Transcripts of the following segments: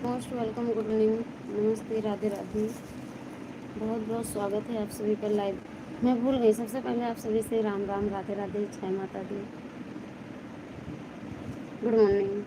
Most welcome, good evening, नमस्ते, राधे राधे। बहुत बहुत स्वागत है आप सभी का लाइव। मैं भूल गई, सबसे पहले आप सभी से राम राम, राधे राधे, जय माता दी, गुड मॉर्निंग।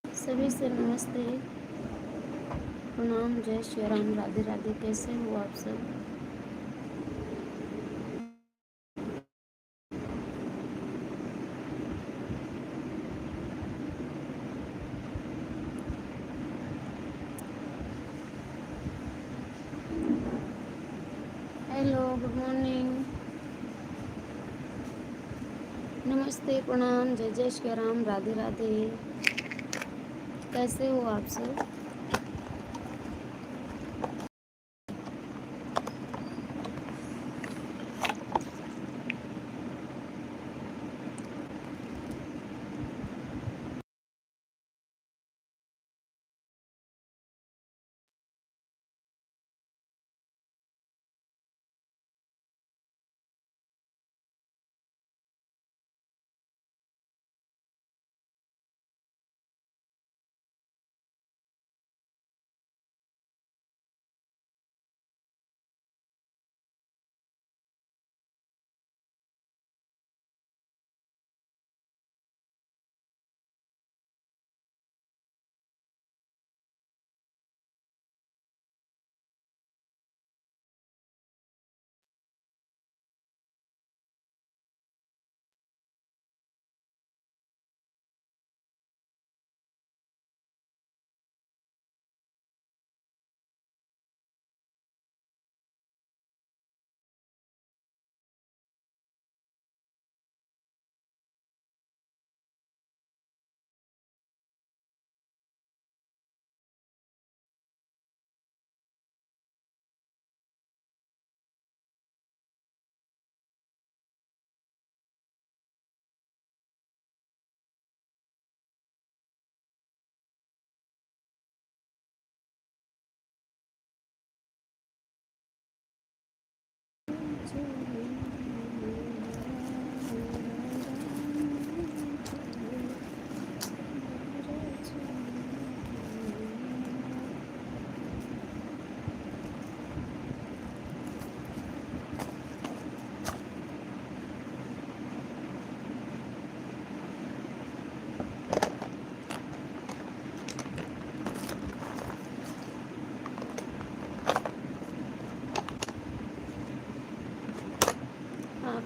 सभी से नमस्ते, प्रणाम, जय श्री राम, राधे राधे। कैसे हो आप सब? हेलो, गुड मॉर्निंग, नमस्ते, प्रणाम, जय जय श्री राम, राधे राधे। कैसे हो आप सब?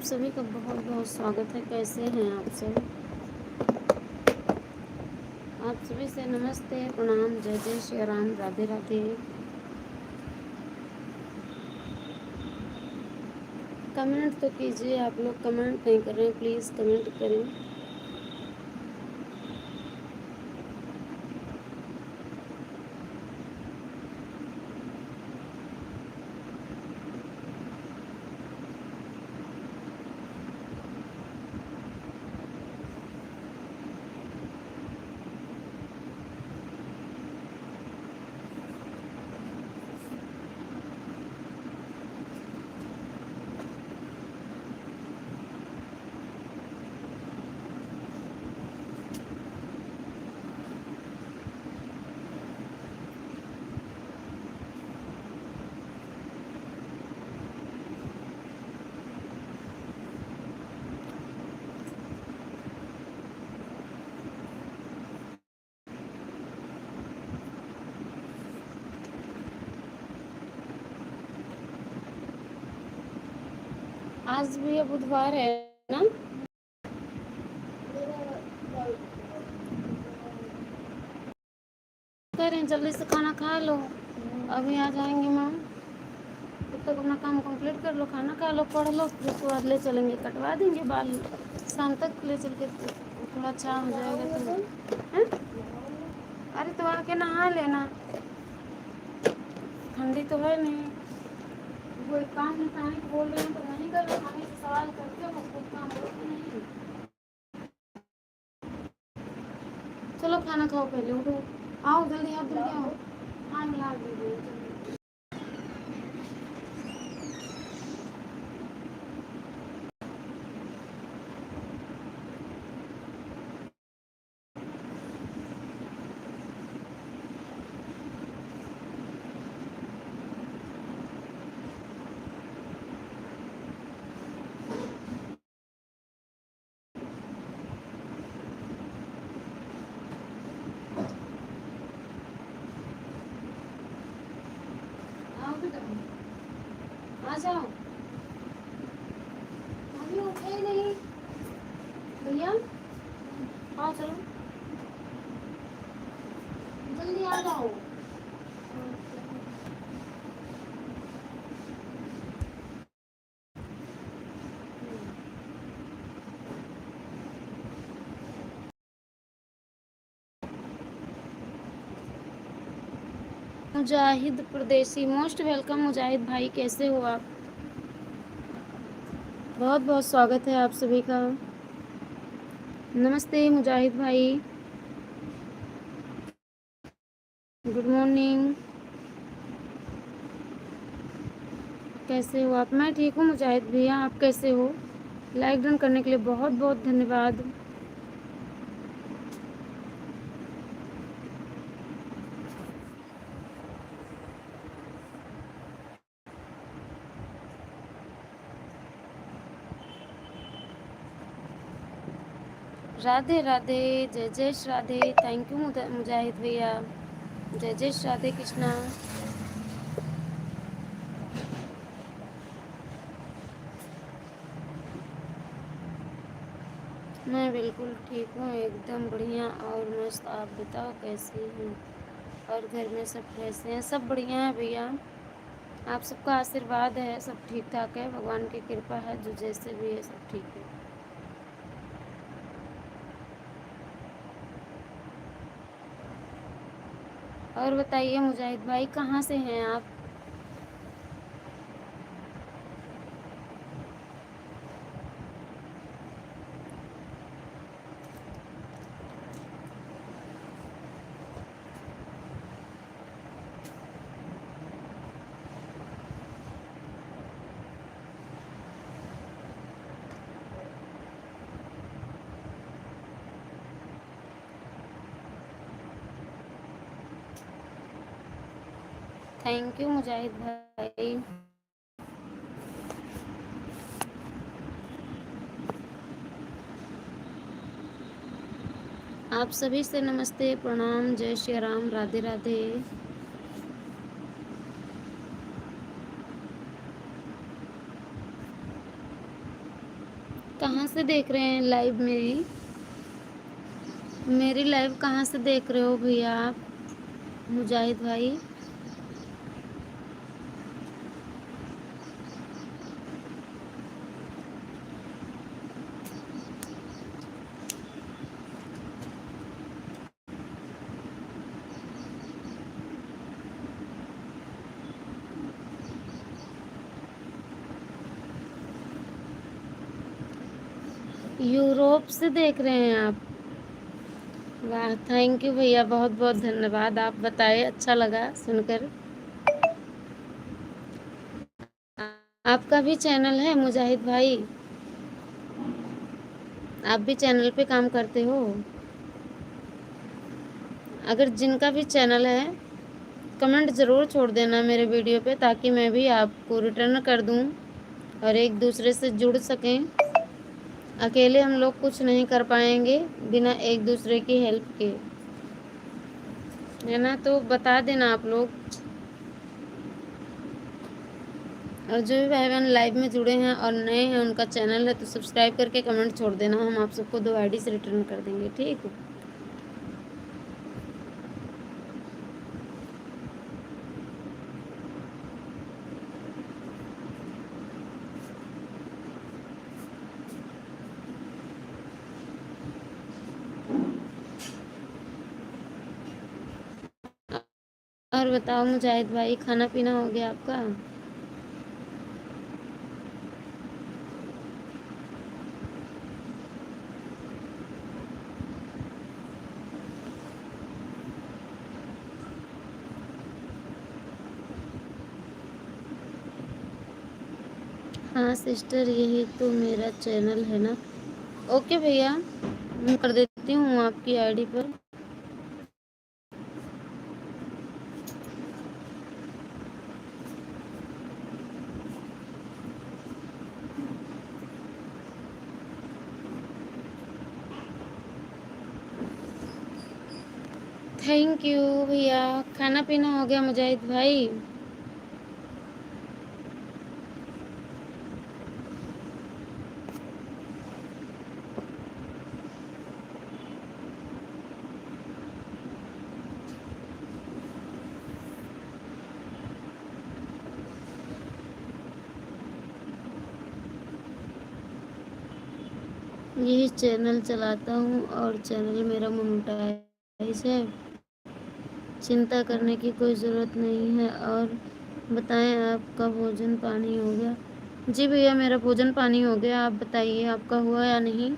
आप सभी का बहुत बहुत स्वागत है। कैसे हैं आप सब? आप सभी से नमस्ते, प्रणाम, जय जय श्री राम, राधे राधे। कमेंट तो कीजिए, आप लोग कमेंट नहीं कर रहे हैं, प्लीज़ कमेंट करें। आज भी ये बुधवार है ना? कह रहे हैं जल्दी से खाना खा लो, अभी आ जाएंगे मैम। तब तक अपना काम कंप्लीट कर लो, खाना खा लो, पढ़ लो, फिर उसके बाद ले चलेंगे, कटवा देंगे बाल। शाम तक ले चल के थोड़ा अच्छा हो जाएगा तो। हैं? अरे तो आके नहा लेना, ठंडी तो है नहीं। वो एक काम निपटाने को बोल रहे हैं तो नहीं कर रहे, हमें से सवाल करते हो, खुद काम करते नहीं। चलो खाना खाओ, पहले उठो, आओ जल्दी, आप जल्दी आओ। हाँ मिला दीजिए। आओ बेटा, आ जाओ, अभी उठे नहीं भैया। आओ चलो, जल्दी आ जाओ। मुजाहिद परदेसी, मोस्ट वेलकम मुजाहिद भाई, कैसे हो आप? बहुत बहुत स्वागत है आप सभी का। नमस्ते मुजाहिद भाई, गुड मॉर्निंग, कैसे हो आप? मैं ठीक हूँ मुजाहिद भैया, आप कैसे हो? लाइक डन करने के लिए बहुत बहुत धन्यवाद। राधे राधे, जय जय श्री राधे, थैंक यू मुजाहिद भैया, जय जय श्री राधे कृष्णा। मैं बिल्कुल ठीक हूँ, एकदम बढ़िया और मस्त। आप बताओ कैसी हैं? और घर में सब कैसे हैं? सब बढ़िया है भैया, आप सबका आशीर्वाद है, सब ठीक ठाक है, भगवान की कृपा है, जो जैसे भी है सब ठीक है। और बताइए मुजाहिद भाई, कहाँ से हैं आप? थैंक यू मुजाहिद भाई। आप सभी से नमस्ते, प्रणाम, जय श्री राम, राधे राधे। कहाँ से देख रहे हैं लाइव मेरी? मेरी लाइव कहाँ से देख रहे हो भैया आप, मुजाहिद भाई? यूरोप से देख रहे हैं आप? वाह, थैंक यू भैया, बहुत बहुत धन्यवाद। आप बताए, अच्छा लगा सुनकर। आपका भी चैनल है मुजाहिद भाई? आप भी चैनल पे काम करते हो? अगर जिनका भी चैनल है कमेंट ज़रूर छोड़ देना मेरे वीडियो पे, ताकि मैं भी आपको रिटर्न कर दूं और एक दूसरे से जुड़ सकें। अकेले हम लोग कुछ नहीं कर पाएंगे बिना एक दूसरे की हेल्प के, है ना? तो बता देना आप लोग। और जो भी भाई बहन लाइव में जुड़े हैं और नए हैं, उनका चैनल है तो सब्सक्राइब करके कमेंट छोड़ देना, हम आप सबको 2 आईडी से रिटर्न कर देंगे, ठीक? और बताओ मुजाहिद भाई, खाना पीना हो गया आपका? हाँ सिस्टर, यही तो मेरा चैनल है ना। ओके भैया, मैं कर देती हूँ आपकी आईडी पर। थैंक यू भैया। खाना पीना हो गया मुजाहिद भाई? यही चैनल चलाता हूँ और चैनल मेरा मोनेटाइज है। चिंता करने की कोई ज़रूरत नहीं है। और बताएं, आपका भोजन पानी हो गया? जी भैया, मेरा भोजन पानी हो गया। आप बताइए, आपका हुआ या नहीं?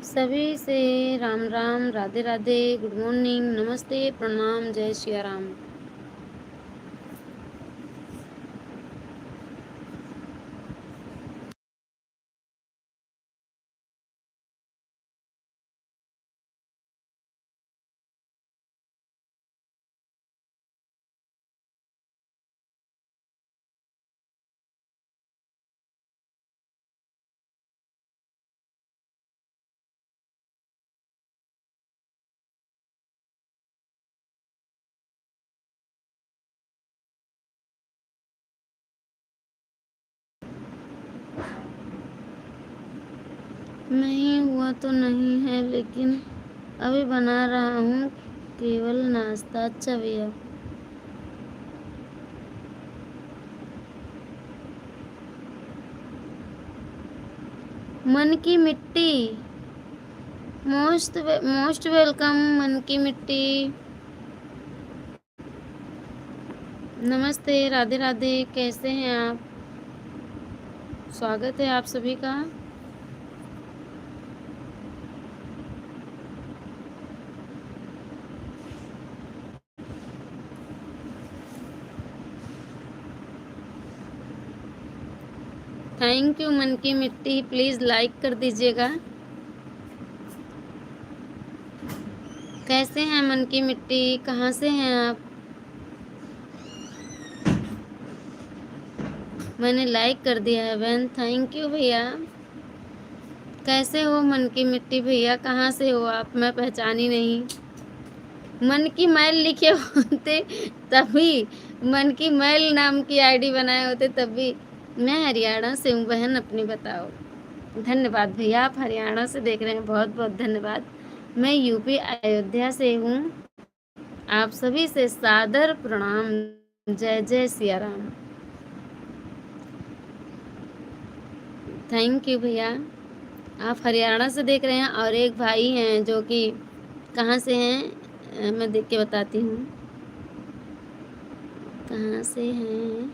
सभी से राम राम, राधे राधे, गुड मॉर्निंग, नमस्ते, प्रणाम, जय श्री राम। नहीं हुआ तो नहीं है, लेकिन अभी बना रहा हूँ केवल नाश्ता। अच्छा भैया। मन की मिट्टी, मोस्ट वेलकम मन की मिट्टी। नमस्ते, राधे राधे, कैसे हैं आप? स्वागत है आप सभी का। थैंक यू मन की मिट्टी, प्लीज़ लाइक कर दीजिएगा। कैसे हैं मन की मिट्टी, कहाँ से हैं आप? मैंने लाइक कर दिया है बहन, थैंक यू भैया। कैसे हो मन की मिट्टी भैया, कहाँ से हो आप? मैं पहचानी नहीं। मन की मैल लिखे होते तभी, मन की मैल नाम की आईडी बनाए होते तभी। मैं हरियाणा से हूँ बहन, अपनी बताओ। धन्यवाद भैया, आप हरियाणा से देख रहे हैं, बहुत बहुत धन्यवाद। मैं यूपी अयोध्या से हूँ। आप सभी से सादर प्रणाम। जय जय सिया राम। थैंक यू भैया। आप हरियाणा से देख रहे हैं और एक भाई हैं जो कि कहाँ से हैं, मैं देख के बताती हूँ कहाँ से हैं।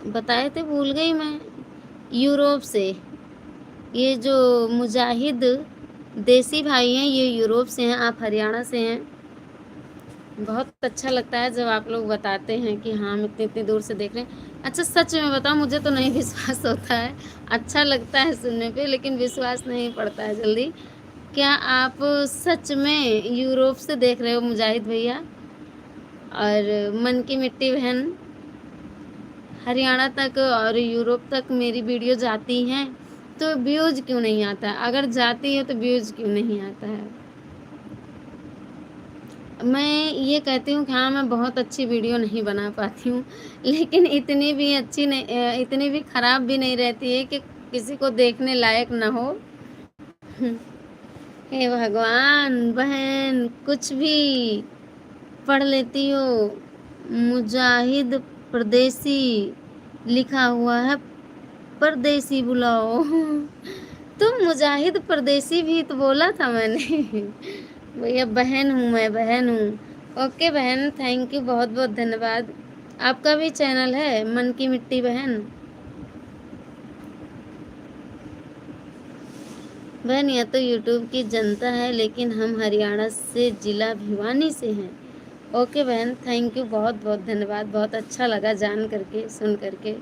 बताए थे, भूल गई मैं। यूरोप से। ये जो मुजाहिद देसी भाई हैं ये यूरोप से हैं, आप हरियाणा से हैं। बहुत अच्छा लगता है जब आप लोग बताते हैं कि हाँ हम इतनी इतनी दूर से देख रहे हैं। अच्छा सच में बताओ, मुझे तो नहीं विश्वास होता है। अच्छा लगता है सुनने पे, लेकिन विश्वास नहीं पड़ता है जल्दी। क्या आप सच में यूरोप से देख रहे हो मुजाहिद भैया? और मन की मिट्टी बहन, हरियाणा तक और यूरोप तक मेरी वीडियो जाती हैं तो व्यूज क्यों नहीं आता? अगर जाती है तो व्यूज क्यों नहीं आता है? मैं ये कहती हूँ कि हाँ मैं बहुत अच्छी वीडियो नहीं बना पाती हूँ, लेकिन इतनी भी अच्छी नहीं, इतनी भी खराब भी नहीं रहती है कि किसी को देखने लायक ना हो। हे भगवान, बहन कुछ भी पढ़ लेती हो। मुजाहिद परदेसी लिखा हुआ है, परदेसी बुलाओ। तुम मुजाहिद परदेसी भी तो बोला था मैंने। भैया बहन हूँ, मैं बहन हूँ। ओके बहन, थैंक यू, बहुत बहुत धन्यवाद। आपका भी चैनल है मन की मिट्टी बहन? बहन यह तो यूट्यूब की जनता है, लेकिन हम हरियाणा से जिला भिवानी से हैं। ओके बहन, थैंक यू, बहुत बहुत धन्यवाद। बहुत अच्छा लगा जान करके, सुन करके।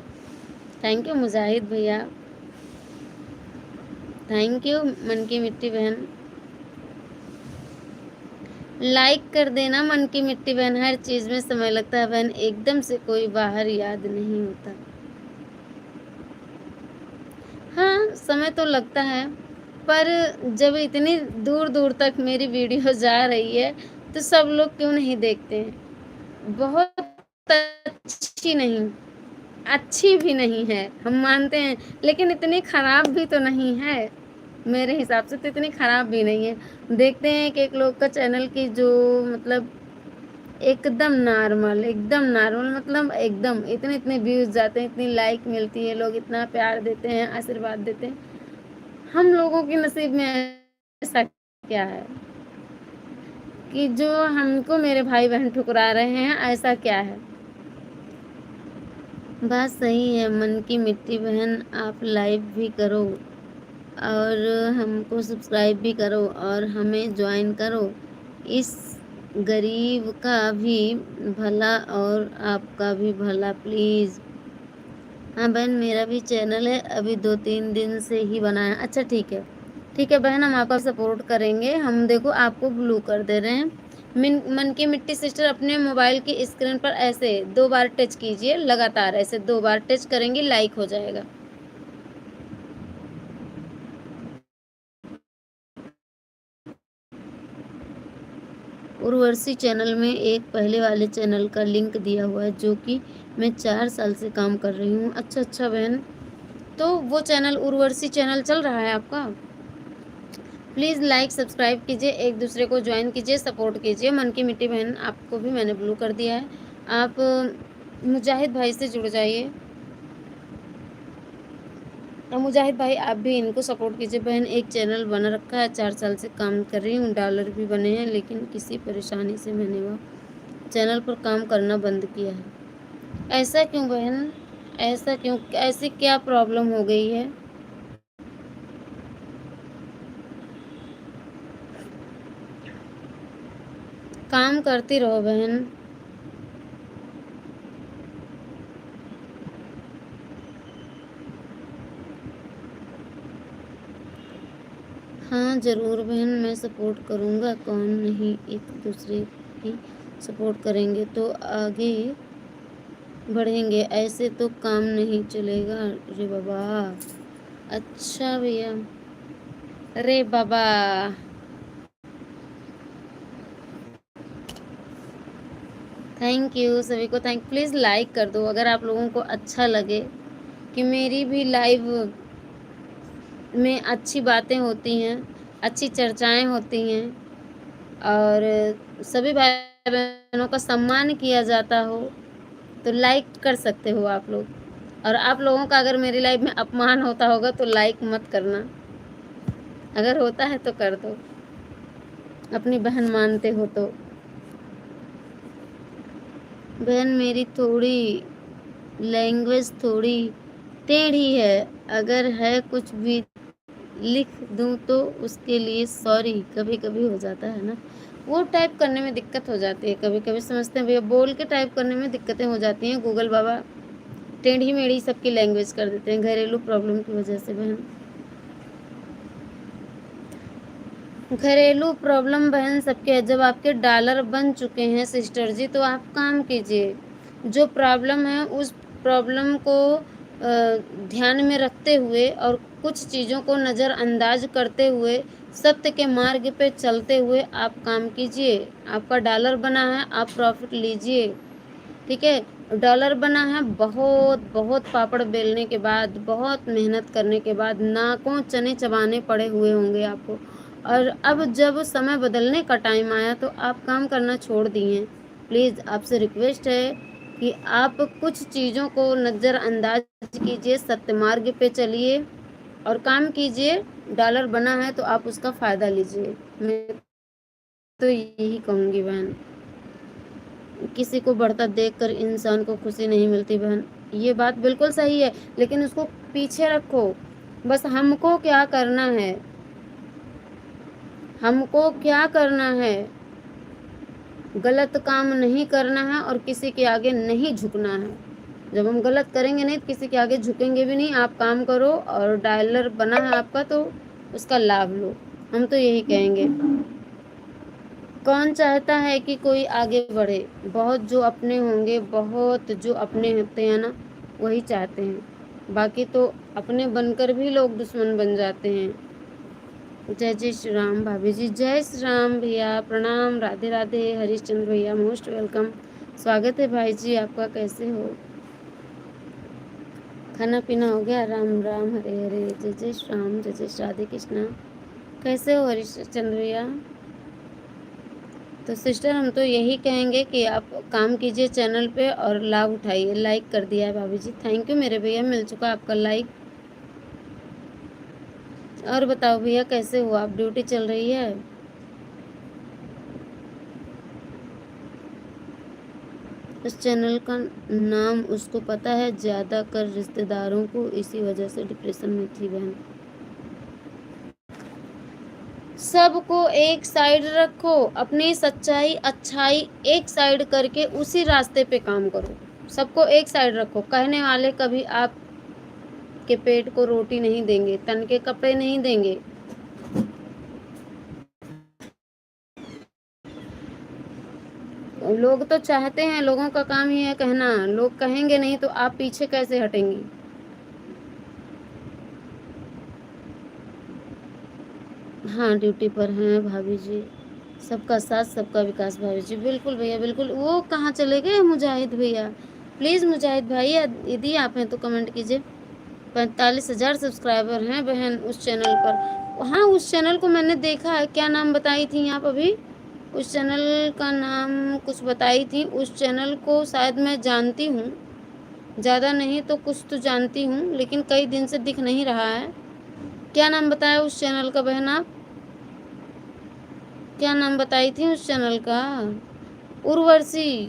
थैंक यू मुजाहिद भैया, थैंक यू मन की मिट्टी बहन। लाइक कर देना मन की मिट्टी बहन, हर चीज़ में समय लगता है बहन, एकदम से कोई बाहर याद नहीं होता। हाँ समय तो लगता है, पर जब इतनी दूर दूर तक मेरी वीडियो जा रही है तो सब लोग क्यों नहीं देखते हैं? बहुत अच्छी नहीं, अच्छी भी नहीं है हम मानते हैं, लेकिन इतनी खराब भी तो नहीं है। मेरे हिसाब से तो इतनी खराब भी नहीं है। देखते हैं कि एक लोग का चैनल की जो मतलब एकदम नॉर्मल, एकदम नॉर्मल, मतलब एकदम इतने इतने व्यूज जाते हैं, इतनी लाइक मिलती है, लोग इतना प्यार देते हैं, आशीर्वाद देते हैं। हम लोगों के नसीब में ऐसा क्या है कि जो हमको मेरे भाई बहन ठुकरा रहे हैं? ऐसा क्या है? बात सही है मन की मिट्टी बहन, आप लाइव भी करो और हमको सब्सक्राइब भी करो और हमें ज्वाइन करो। इस गरीब का भी भला और आपका भी भला प्लीज़। हाँ बहन, मेरा भी चैनल है, अभी 2-3 दिन से ही बना है। अच्छा ठीक है, ठीक है बहन, हम आपका सपोर्ट करेंगे। हम देखो आपको ब्लू कर दे रहे हैं। मन की मिट्टी सिस्टर, अपने मोबाइल की स्क्रीन पर ऐसे 2 बार टच कीजिए, लगातार ऐसे 2 बार टच करेंगे, लाइक हो जाएगा। उर्वशी चैनल में एक पहले वाले चैनल का लिंक दिया हुआ है, जो कि मैं 4 साल से काम कर रही हूँ। अच्छा अच्छा बहन, तो वो चैनल उर्वशी चैनल चल रहा है आपका? प्लीज़ लाइक सब्सक्राइब कीजिए, एक दूसरे को ज्वाइन कीजिए, सपोर्ट कीजिए। मन की मिट्टी बहन, आपको भी मैंने ब्लू कर दिया है। आप मुजाहिद भाई से जुड़ जाइए। मुजाहिद भाई आप भी इनको सपोर्ट कीजिए। बहन एक चैनल बना रखा है, 4 साल से काम कर रही हूँ, डॉलर भी बने हैं, लेकिन किसी परेशानी से मैंने वो चैनल पर काम करना बंद किया है। ऐसा क्यों बहन, ऐसा क्यों, ऐसी क्या प्रॉब्लम हो गई है? काम करती रहो बहन। हाँ ज़रूर बहन, मैं सपोर्ट करूँगा, कौन नहीं, एक दूसरे की सपोर्ट करेंगे तो आगे बढ़ेंगे, ऐसे तो काम नहीं चलेगा। अरे बाबा, अच्छा भैया, अरे बाबा, थैंक यू सभी को, प्लीज़ लाइक कर दो अगर आप लोगों को अच्छा लगे कि मेरी भी लाइव में अच्छी बातें होती हैं, अच्छी चर्चाएं होती हैं और सभी भाई बहनों का सम्मान किया जाता हो, तो लाइक कर सकते हो आप लोग। और आप लोगों का अगर मेरी लाइफ में अपमान होता होगा तो लाइक मत करना, अगर होता है तो कर दो, अपनी बहन मानते हो तो। बहन मेरी थोड़ी लैंग्वेज थोड़ी टेढ़ी है, अगर है कुछ भी लिख दूं तो उसके लिए सॉरी, कभी कभी हो जाता है ना, वो टाइप करने में दिक्कत हो जाती है, कभी कभी समझते हैं भैया, बोल के टाइप करने में दिक्कतें हो जाती हैं। गूगल बाबा टेढ़ी मेढ़ी सबकी लैंग्वेज कर देते हैं घरेलू प्रॉब्लम की वजह से। बहन घरेलू प्रॉब्लम बहन सबके है। जब आपके डॉलर बन चुके हैं सिस्टर जी तो आप काम कीजिए, जो प्रॉब्लम है उस प्रॉब्लम को ध्यान में रखते हुए और कुछ चीज़ों को नज़रअंदाज करते हुए सत्य के मार्ग पे चलते हुए आप काम कीजिए। आपका डॉलर बना है, आप प्रॉफिट लीजिए, ठीक है। डॉलर बना है, बहुत बहुत पापड़ बेलने के बाद, बहुत मेहनत करने के बाद, नाकों चने चबाने पड़े हुए होंगे आपको, और अब जब समय बदलने का टाइम आया तो आप काम करना छोड़ दिए। प्लीज़ आपसे रिक्वेस्ट है कि आप कुछ चीज़ों को नज़रअंदाज कीजिए, सत्य मार्ग पे चलिए और काम कीजिए। डॉलर बना है तो आप उसका फ़ायदा लीजिए, मैं तो यही कहूँगी बहन। किसी को बढ़ता देखकर इंसान को खुशी नहीं मिलती बहन, ये बात बिल्कुल सही है, लेकिन उसको पीछे रखो। बस हमको क्या करना है, हमको क्या करना है, गलत काम नहीं करना है और किसी के आगे नहीं झुकना है। जब हम गलत करेंगे नहीं तो किसी के आगे झुकेंगे भी नहीं। आप काम करो और डॉलर बना है आपका तो उसका लाभ लो, हम तो यही कहेंगे। कौन चाहता है कि कोई आगे बढ़े? बहुत जो अपने होंगे, बहुत जो अपने होते हैं ना, वही चाहते हैं, बाकी तो अपने बनकर भी लोग दुश्मन बन जाते हैं। जय जय श्री राम भाभी जी, जय श्री राम भैया, प्रणाम, राधे राधे। हरिश्चंद्र भैया मोस्ट वेलकम, स्वागत है भाई जी आपका, कैसे हो? खाना पीना हो गया? राम राम, हरे हरे, जय जय श्री राम, जय जय श्री राधे कृष्णा। कैसे हो हरिश्चंद्र भैया? तो सिस्टर हम तो यही कहेंगे कि आप काम कीजिए चैनल पे और लाभ उठाइए। लाइक कर दिया है भाभी जी, थैंक यू मेरे भैया, मिल चुका आपका लाइक। और बताओ भैया कैसे हो आप? ड्यूटी चल रही है? इस चैनल का नाम उसको पता है, ज़्यादा कर रिश्तेदारों को, इसी वजह से डिप्रेशन में थी बहन। सबको एक साइड रखो, अपनी सच्चाई अच्छाई एक साइड करके उसी रास्ते पे काम करो। सबको एक साइड रखो। कहने वाले कभी आप के पेट को रोटी नहीं देंगे, तन के कपड़े नहीं देंगे। लोग तो चाहते हैं, लोगों का काम ही है कहना, लोग कहेंगे नहीं तो आप पीछे कैसे हटेंगी? हाँ ड्यूटी पर हैं भाभी जी, सबका साथ सबका विकास भाभी जी। बिल्कुल भैया बिल्कुल। वो कहाँ चले गए मुजाहिद भैया? प्लीज़ मुजाहिद भाई यदि आप हैं तो कमेंट कीजिए। 45,000 सब्सक्राइबर हैं बहन उस चैनल पर। हाँ उस चैनल को मैंने देखा है, क्या नाम बताई थी आप अभी? उस चैनल का नाम कुछ बताई थी, उस चैनल को शायद मैं जानती हूँ, ज़्यादा नहीं तो कुछ तो जानती हूँ, लेकिन कई दिन से दिख नहीं रहा है। क्या नाम बताया उस चैनल का बहन आप? क्या नाम बताई थी उस चैनल का? उर्वशी,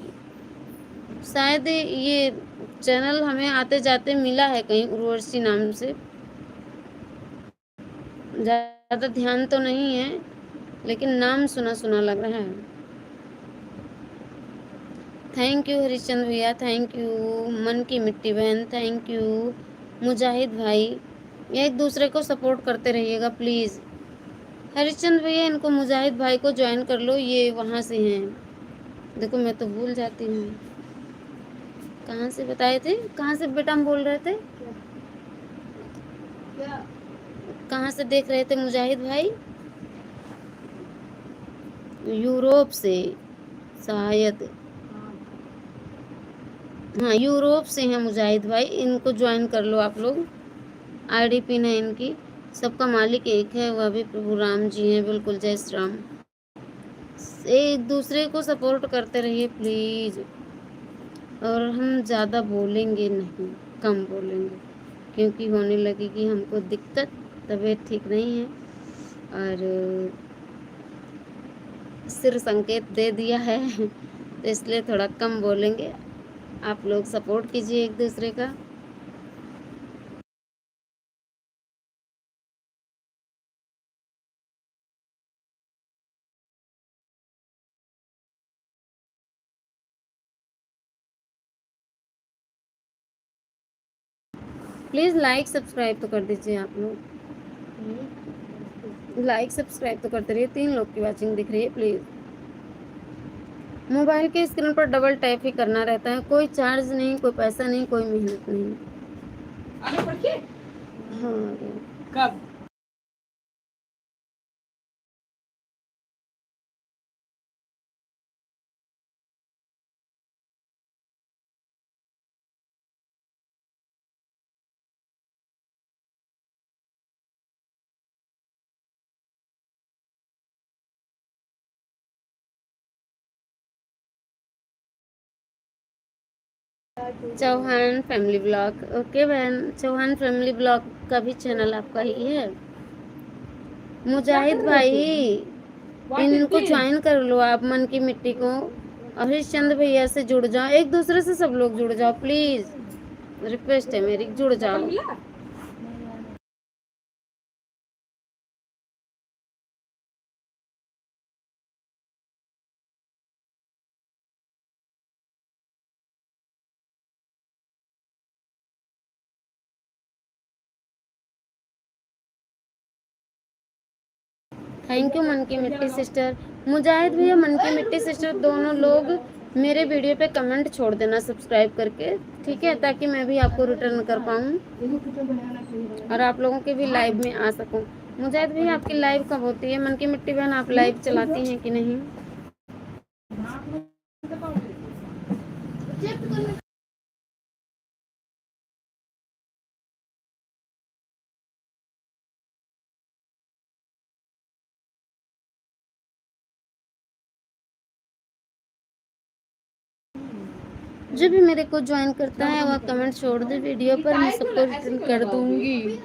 शायद ये चैनल हमें आते जाते मिला है कहीं, उर्वशी नाम से। ज़्यादा ध्यान तो नहीं है लेकिन नाम सुना सुना लग रहा है। थैंक यू हरिश्चंद्र भैया, थैंक यू। मन की मिट्टी बहन, थैंक यू। मुजाहिद भाई, ये एक दूसरे को सपोर्ट करते रहिएगा प्लीज़। हरिश्चंद्र भैया इनको मुजाहिद भाई को ज्वाइन कर लो, ये वहाँ से हैं, देखो मैं तो भूल जाती हूँ। कहाँ से बताए थे, कहाँ से बेटा हम बोल रहे थे, क्या कहाँ से देख रहे थे मुजाहिद भाई? यूरोप से शायद। हाँ यूरोप से हैं मुजाहिद भाई, इनको ज्वाइन कर लो आप लोग। आईडी पिन है इनकी। सबका मालिक एक है, वह भी प्रभु राम जी हैं। बिल्कुल, जय श्री राम। एक दूसरे को सपोर्ट करते रहिए प्लीज। और हम ज़्यादा बोलेंगे नहीं, कम बोलेंगे, क्योंकि होने लगेगी हमको दिक्कत। तबीयत ठीक नहीं है और सिर संकेत दे दिया है तो इसलिए थोड़ा कम बोलेंगे। आप लोग सपोर्ट कीजिए एक दूसरे का। प्लीज़ लाइक सब्सक्राइब तो कर दीजिए आप लोग। लाइक सब्सक्राइब तो करते रहिए। 3 लोग की वॉचिंग दिख रही है प्लीज़। मोबाइल के स्क्रीन पर डबल टैप ही करना रहता है, कोई चार्ज नहीं, कोई पैसा नहीं, कोई मेहनत नहीं। आगे पढ़ के हाँ कब चौहान फैमिली ब्लॉग। ओके बहन, चौहान फैमिली ब्लॉग का भी चैनल आपका ही है। मुजाहिद भाई इनको ज्वाइन कर लो आप, मन की मिट्टी को। हरिश्चंद्र भैया से जुड़ जाओ, एक दूसरे से सब लोग जुड़ जाओ प्लीज, रिक्वेस्ट है मेरी, जुड़ जाओ। थैंक यू मन की मिट्टी सिस्टर। मुजाहिद भैया, मन की मिट्टी सिस्टर, दोनों लोग मेरे वीडियो पे कमेंट छोड़ देना सब्सक्राइब करके, ठीक है, ताकि मैं भी आपको रिटर्न कर पाऊँ और आप लोगों के भी लाइव में आ सकूँ। मुजाहिद भैया आपकी लाइव कब होती है? मन की मिट्टी बहन आप लाइव चलाती हैं कि नहीं? जो भी मेरे को ज्वाइन करता है वह कमेंट छोड़ दे वीडियो पर, मैं सबको रिटर्न कर दूंगी।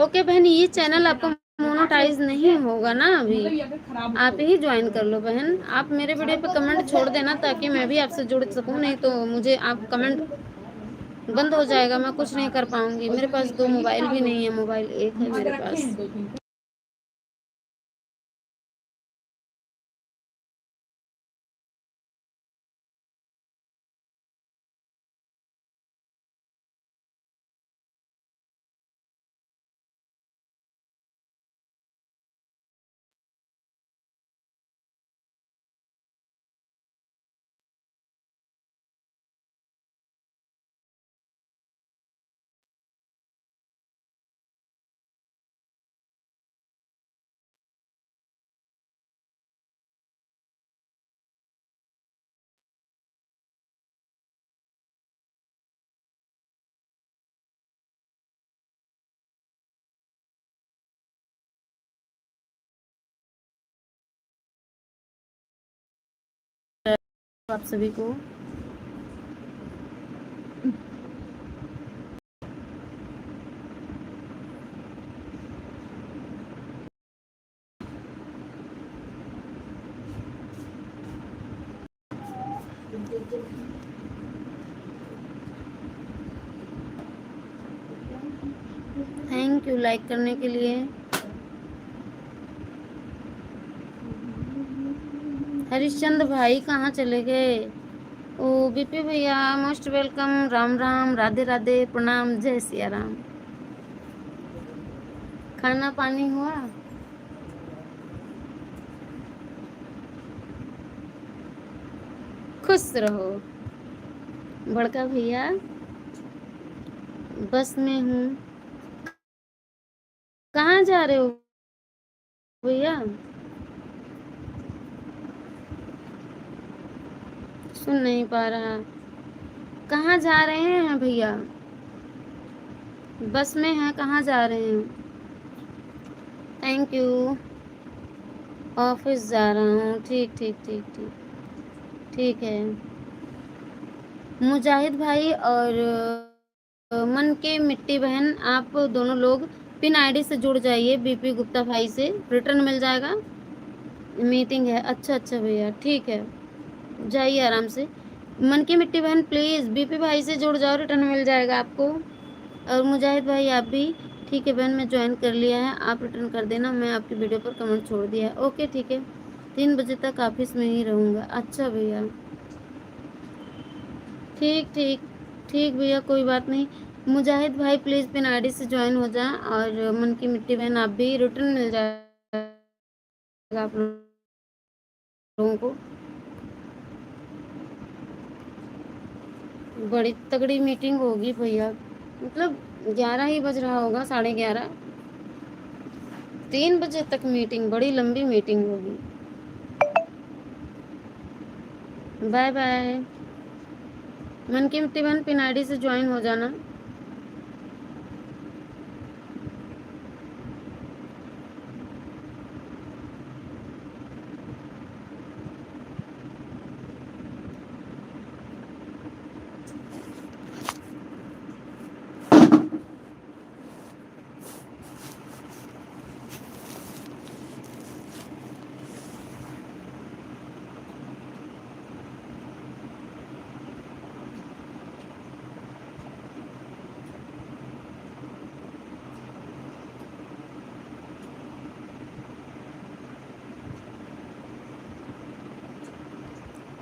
ओके बहन, ये चैनल आपका मोनेटाइज नहीं होगा ना अभी, आप ही ज्वाइन कर लो बहन। आप मेरे वीडियो पे कमेंट छोड़ देना ताकि मैं भी आपसे जुड़ सकूं, नहीं तो मुझे आप कमेंट बंद हो जाएगा, मैं कुछ नहीं कर पाऊंगी। मेरे पास 2 मोबाइल भी नहीं है, मोबाइल एक है मेरे पास। आप सभी को थैंक यू लाइक करने के लिए। हरिश्चंद्र भाई कहाँ चले गए? ओ बीपी भैया मोस्ट वेलकम, राम राम, राधे राधे, प्रणाम, जय सिया राम। खाना पानी हुआ? खुश रहो। बड़का भैया बस में हूँ। कहाँ जा रहे हो भैया? सुन नहीं पा रहा। कहाँ जा रहे हैं भैया? बस में हैं, कहाँ जा रहे हैं? Thank you. ऑफिस जा रहा हूँ। ठीक ठीक ठीक ठीक ठीक है। मुजाहिद भाई और मन के मिट्टी बहन, आप दोनों लोग पिन आईडी से जुड़ जाइए। बीपी गुप्ता भाई से रिटर्न मिल जाएगा। मीटिंग है। अच्छा अच्छा भैया, ठीक है, जाइए आराम से। मन की मिट्टी बहन प्लीज़ बीपी भाई से जुड़ जाओ, रिटर्न मिल जाएगा आपको। और मुजाहिद भाई आप भी। ठीक है बहन, मैं ज्वाइन कर लिया है, आप रिटर्न कर देना। मैं आपकी वीडियो पर कमेंट छोड़ दिया है। ओके ठीक है, 3 बजे तक ऑफिस में ही रहूँगा। अच्छा भैया, ठीक ठीक ठीक भैया, कोई बात नहीं। मुजाहिद भाई प्लीज़ पिन आईडी से ज्वाइन हो जाए। और मन की मिट्टी बहन आप भी, रिटर्न मिल जाएगा आप लोगों को। बड़ी तगड़ी मीटिंग होगी भैया, मतलब 11 ही बज रहा होगा, 11:30। 3 बजे तक मीटिंग, बड़ी लंबी मीटिंग होगी। Bye bye. मन की मिट्टी बहन पिन आईडी से ज्वाइन हो जाना।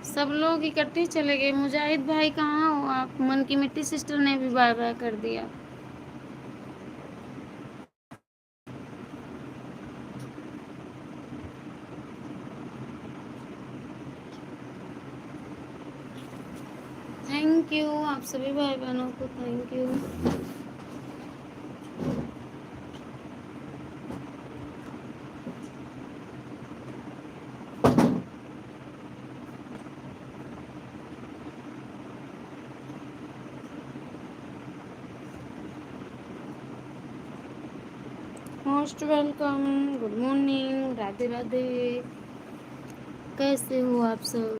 सब लोग इकट्ठे चले गए। मुजाहिद भाई कहाँ हो आप? मन की मिट्टी सिस्टर ने भी बाय बाय कर दिया। थैंक यू आप सभी भाई बहनों को, thank you. Most welcome, good morning, Radhe Radhe. कैसे हो आप सब?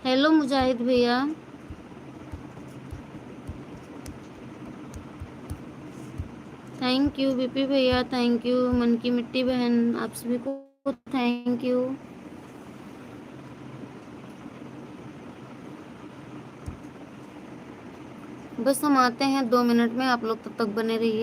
हेलो मुजाहिद भैया। थैंक यू बीपी भैया, थैंक यू मन की मिट्टी बहन, आप सभी को थैंक यू। बस हम आते हैं 2 मिनट में, आप लोग तब तक बने रहिए।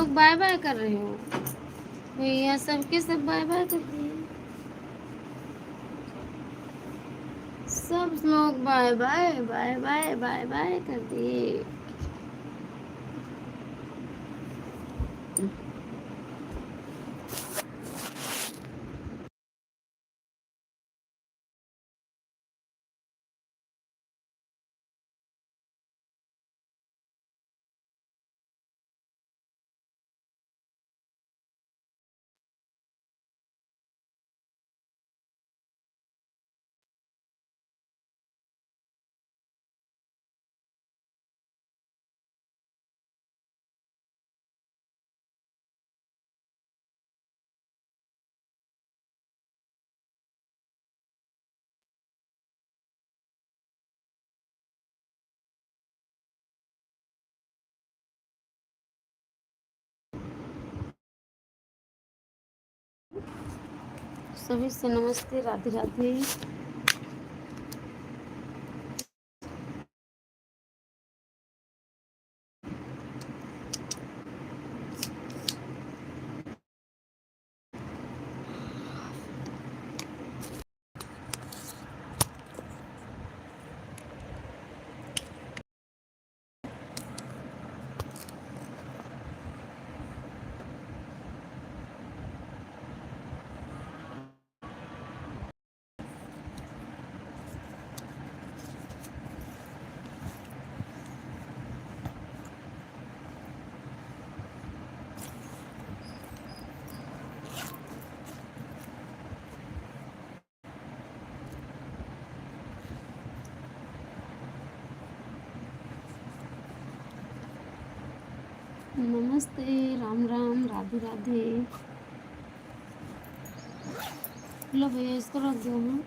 लोग बाय बाय कर रहे हो भैया, सबके सब बाय बाय कर रहे हैं, सब लोग bye bye bye bye bye bye कर दिए। सभी से नमस्ते, राधे राधे। नमस्ते, राम राम, राधे राधे। लो भैया इसको रख दो ना।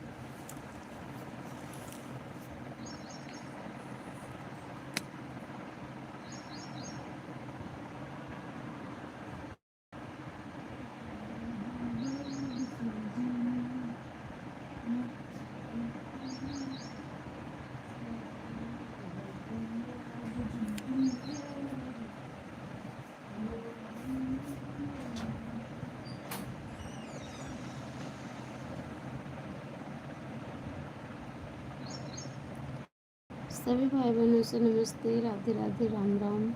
सभी भाई बहनों से नमस्ते, राधे राधे, राम राम।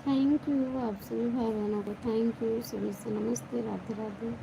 थैंक यू आप सभी भाई बहनों को, थैंक यू, सभी से नमस्ते, राधे राधे।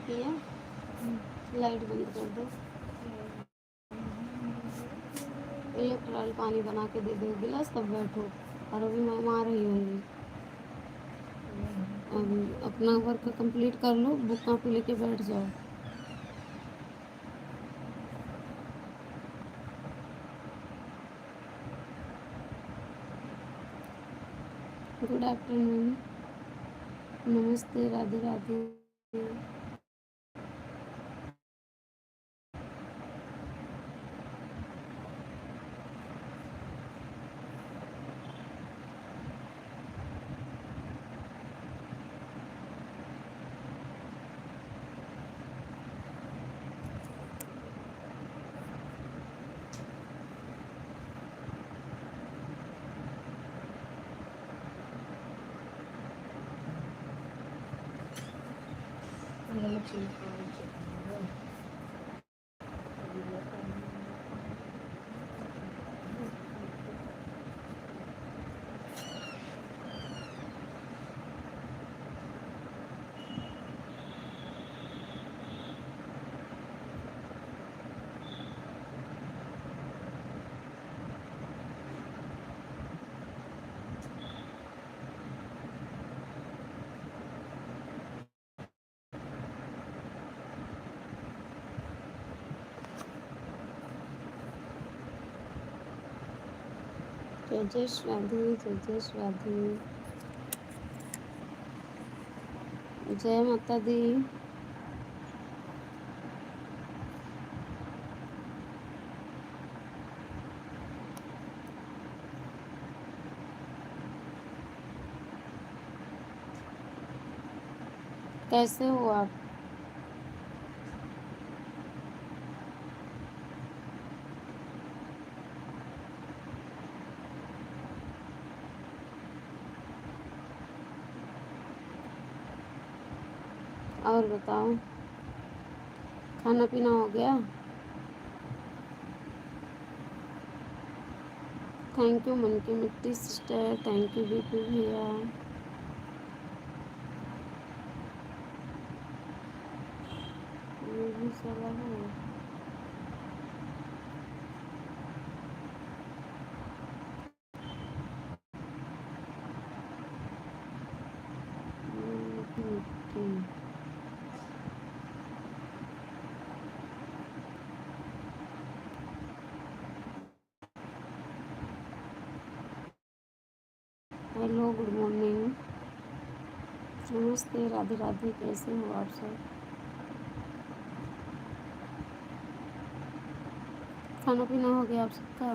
किया लाइट बंद कर दो। एक फिलहाल पानी बना के दे दो गिलास, तब बैठो। और अभी मैं आ रही हूँ। अपना वर्क कंप्लीट कर लो, बुक कॉपी लेके बैठ जाओ। गुड आफ्टरनून, नमस्ते, राधे राधे। जय जय राधे, जय जय राधे, जय माता दी। कैसे हो आप? और बताओ, खाना पीना हो गया? थैंक यू मन की मिट्टी सिस्टर, थैंक यू बीपी भैया। ये भी साला है। मिट्टी। हेलो, गुड मॉर्निंग, नमस्ते, राधे राधे, कैसे हो आप सब? खाना पीना हो गया आप सबका?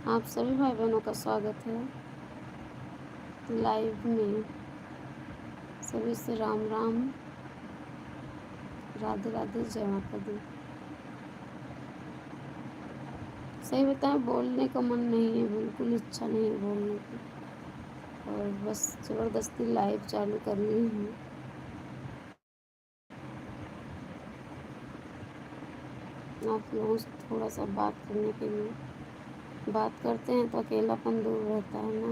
आप सभी भाई बहनों का स्वागत है लाइव में। सभी से राम राम, राधे राधे, जय माता दी। सही बताएं, बोलने का मन नहीं है, बिल्कुल इच्छा नहीं है बोलने की, और बस ज़बरदस्ती लाइव चालू कर ली हूँ। आप लोगों से थोड़ा सा बात करने के लिए। बात करते हैं तो अकेलापन दूर रहता है ना।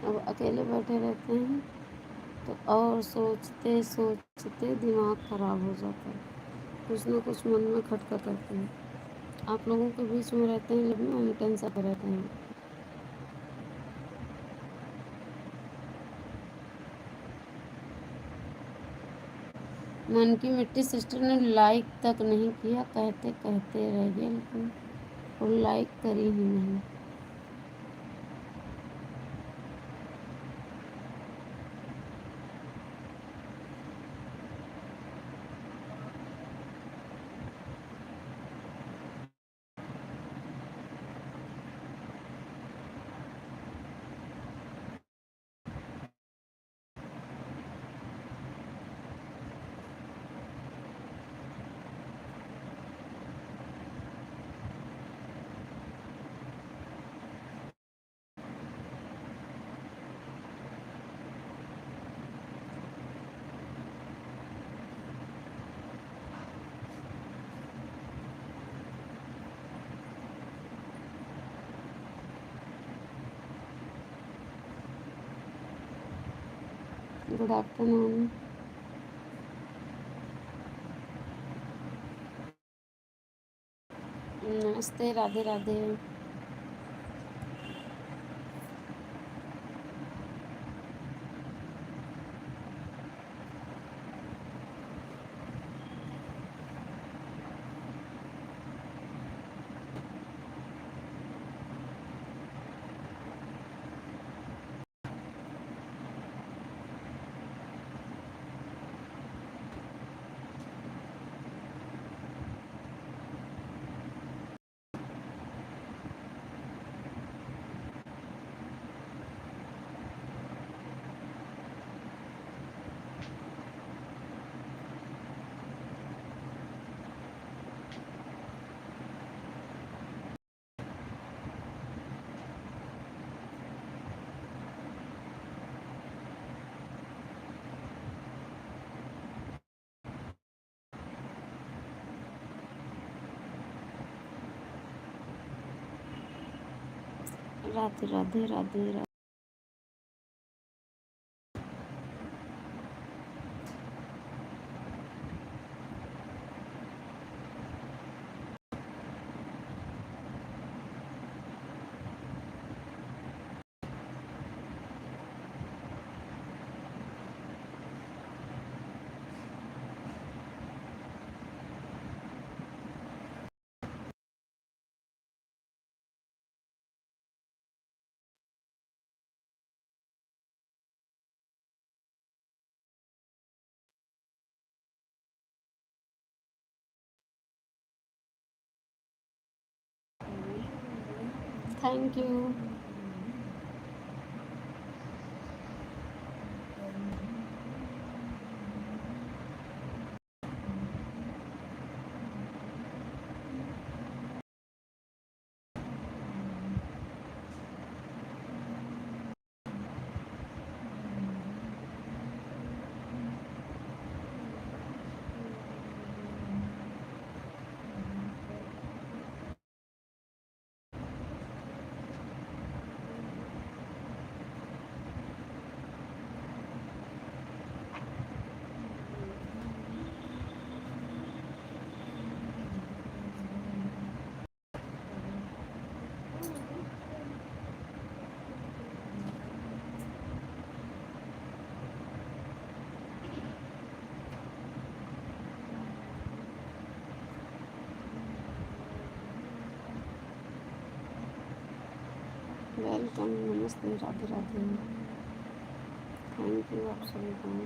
अब अकेले बैठे रहते हैं तो और सोचते सोचते दिमाग ख़राब हो जाता है, कुछ ना कुछ मन में खटका करते हैं। आप लोगों के बीच में रहते हैं जब हम टेंशन पर रहते हैं। मन की मिट्टी सिस्टर ने लाइक तक नहीं किया, कहते कहते रह गए, लेकिन वो लाइक करी ही नहीं। Good afternoon. नमस्ते, Radhe Radhe. Radhe Radhe Radhe Radhe. Thank you. Welcome, नमस्ते, राधे राधे। थैंक यू आप सभी को।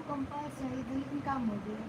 कंपास चाहिए था लेकिन काम हो गया।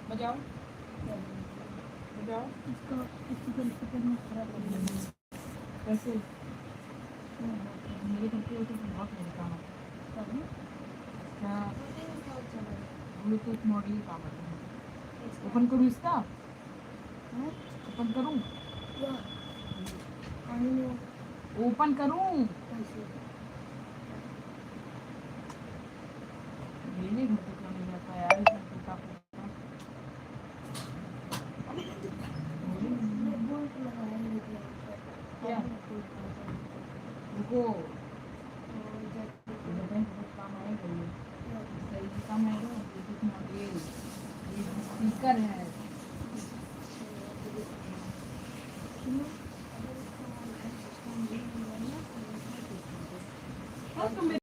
बजाओ बजाओ कैसे मेरे करते हो तो बहुत मेरे काम क्या ब्लूटूथ मॉडल काम है ओपन करूँ इसका ओपन करूँ ओपन करूँ मेरे घर पे क्यों नहीं जाता यार इसमें टूटा फूटा क्या रुको बहुत काम आएगा ये सही काम आएगा ब्लूटूथ मॉडल ये स्पीकर है हाँ तो मेरे